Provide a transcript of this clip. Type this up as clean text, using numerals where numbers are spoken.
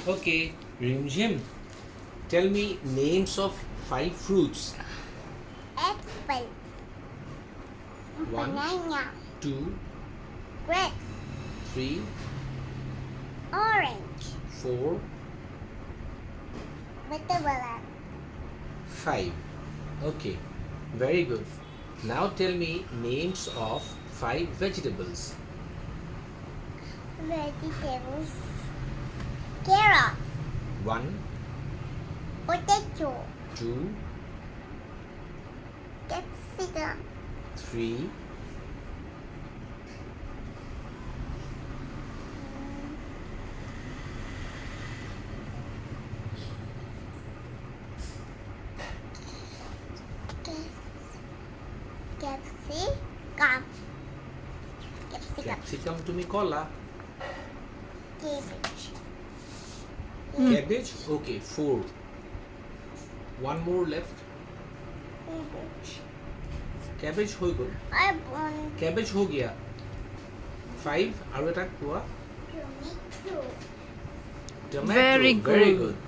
Okay, Rimjim, tell me names of 5 fruits. Apple, One, banana, 2, grape, 3, orange, 4, watermelon, 5. Okay, very good. Now tell me names of 5 vegetables. vegetables, carrot, 1, potato, 2, capsicum, 3, capsicum, capsicum তুমি কলা, cabbage, cabbage, okay, 4. One more left. cabbage हो गया, I want cabbage हो गया. 5 और এটা কোয়া tomato. tomato. Very Very good. good.